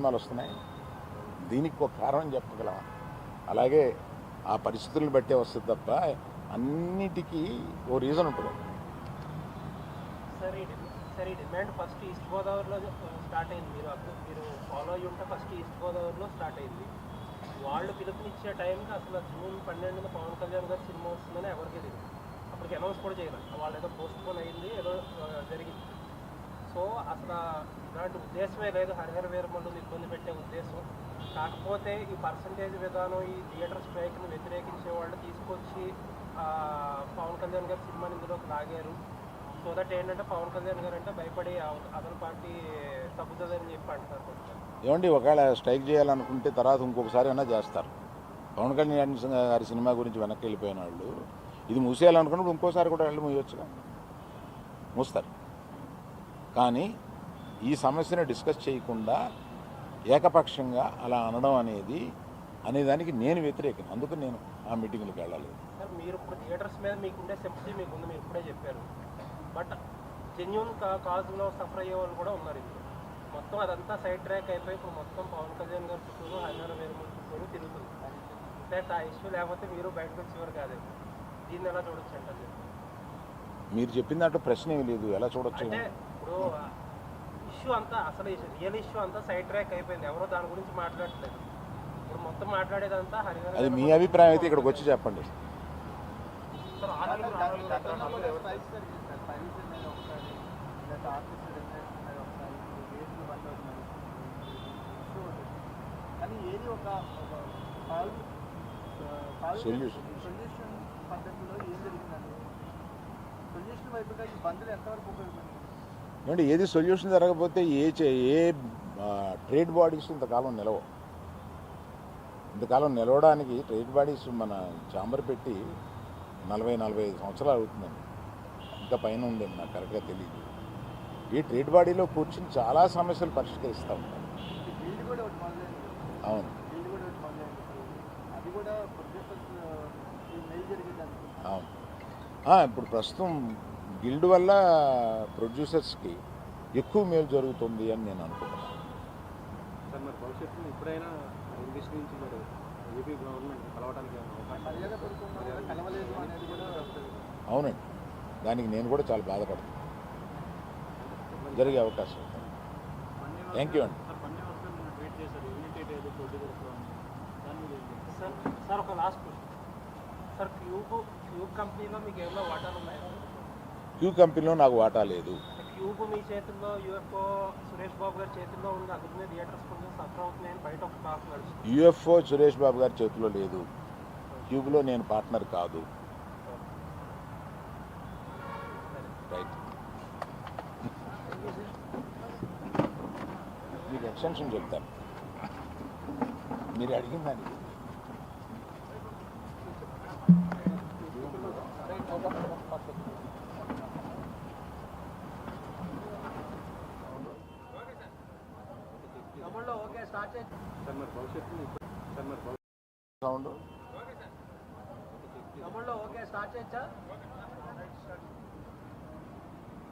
సినిమాలు వస్తున్నాయి. దీనికి ఒక కారణం చెప్పగలం. అలాగే ఆ పరిస్థితులను బట్టే వస్తుంది తప్ప అన్నిటికీ ఓ రీజన్ ఉంటుంది. సరే డిమాండ్ ఫస్ట్ ఈస్ట్ గోదావరిలో స్టార్ట్ అయింది. మీరు ఫాలో అయ్యి ఉంటే ఫస్ట్ ఈస్ట్ గోదావరిలో స్టార్ట్ అయింది. వాళ్ళు పిలుపునిచ్చే టైంకి అసలు జూన్ 12న పవన్ కళ్యాణ్ గారి సినిమా వస్తుందని ఎవరికి తెలియదు. అప్పటికి అనౌన్స్ కూడా చేయలేదు. వాళ్ళు ఏదో పోస్ట్ పోన్ అయింది, ఏదో జరిగింది. సో అసలు ఇలాంటి ఉద్దేశమే లేదు హరిహర వీరమల్లుని ఇబ్బంది పెట్టే ఉద్దేశం. కాకపోతే ఈ పర్సంటేజ్ విధానం, ఈ థియేటర్ స్ట్రైక్ని వ్యతిరేకించే వాళ్ళు తీసుకొచ్చి పవన్ కళ్యాణ్ గారి సినిమాని ఇందులోకి లాగారు. సో దట్ ఏంటంటే పవన్ కళ్యాణ్ గారు అంటే భయపడి అదర్ పార్టీ తగ్గుతుందని చెప్పి అంటారు. ఏమండి, ఒకవేళ స్ట్రైక్ చేయాలనుకుంటే తర్వాత ఇంకొకసారి అయినా చేస్తారు. పవన్ కళ్యాణ్ గారి సినిమా గురించి వెనక్కి వెళ్ళిపోయిన వాళ్ళు ఇది మూసేయాలనుకున్నప్పుడు ఇంకోసారి కూడా వెళ్ళి మూయొచ్చుగా, మూస్తారు. కానీ ఈ సమస్యను డిస్కస్ చేయకుండా ఏకపక్షంగా అలా అనడం అనేదానికి నేను వ్యతిరేకం. అందుకు నేను ఆ మీటింగ్లకు వెళ్ళాలి. సార్, మీరు ఇప్పుడు థియేటర్స్ మీద మీకుండే సింపతి మీకుంది, మీరు ఇప్పుడే చెప్పారు. బట్ జెన్యూన్ కాజ్లో సఫర్ అయ్యే వాళ్ళు కూడా ఉన్నారు. ఇప్పుడు మొత్తం అదంతా సైడ్ ట్రాక్ అయిపోయి ఇప్పుడు మొత్తం పవన్ కళ్యాణ్ గారి చుట్టూరు, హరిహర వీరమల్లు చుట్టూరు తిరుగుతుంది. అంటే ఆ ఇష్యూ లేకపోతే మీరు బయటకు వచ్చేవారు కాదు. దీన్ని ఎలా చూడొచ్చు అంటే మీరు చెప్పిన దాంట్లో ప్రశ్న ఏమి లేదు. ఎలా చూడొచ్చు అంటే ఇప్పుడు ఇష్యూ అంతా, అసలు రియల్ ఇష్యూ అంతా సైడ్ ట్రాక్ అయిపోయింది. ఎవరో దాని గురించి మాట్లాడట్లేదు. ఇప్పుడు మొత్తం మాట్లాడేదంతా హరిహర. అది మీ అభిప్రాయం అయితే ఇక్కడికి వచ్చి చెప్పండి. సొల్యూషన్ పద్ధతిలో ఏం జరిగిందండి? సొల్యూషన్ వైపుగా ఈ బంధులు ఎంతవరకు ఉపయోగపడింది? ఏమంటే ఏది సొల్యూషన్ జరగకపోతే ఏ ట్రేడ్ బాడీస్ ఇంతకాలం నిలవడానికి ట్రేడ్ బాడీస్ మన ఛాంబర్ పెట్టి 40-45 సంవత్సరాలు అవుతుందండి. ఇంకా పైన ఉందండి, నాకు కరెక్ట్గా తెలియదు. ఈ ట్రేడ్ బాడీలో కూర్చుని చాలా సమస్యలు పరిష్కరిస్తూ ఉంటారు. అవును, అవును. ఇప్పుడు ప్రస్తుతం గిల్డ్ వల్ల ప్రొడ్యూసర్స్కి ఎక్కువ మేలు జరుగుతుంది అని నేను అనుకుంటున్నాను. సార్, మరి భవిష్యత్తులో ఎప్పుడైనా ఇంగ్లీష్ నుంచి మరి ఏపీ గవర్నమెంట్ కలవడానికి అవునండి, దానికి నేను కూడా చాలా బాధపడుతున్నాను. జరిగే అవకాశం. థ్యాంక్ యూ అండి. సార్, ఒక లాస్ట్ క్వశ్చన్ సార్, క్యూబ్ కంపెనీలో మీకు ఏమైనా వాటాలు ఉన్నాయా? క్యూబ్ కంపెనీలో నాకు వాటా లేదు. క్యూబ్ మీ చేతుల్లో, యూఎఫ్ఓ సురేష్ బాబు గారి చేతుల్లో ఉంది. అక్కడ మీద థియేటర్స్ కొంచెం సఫర్ అవుతున్నాయని బయట ఒక టాక్ నడుస్తుంది. యూఎఫ్ఓ సురేష్ బాబు గారి చేతిలో లేదు. క్యూబ్లో నేను పార్ట్నర్ కాదు. రైట్. మీకు ఎక్స్టెన్షన్ చెప్తాను మీరు అడిగిన దానికి. ఓకే స్టార్ట్ చేయొచ్చా?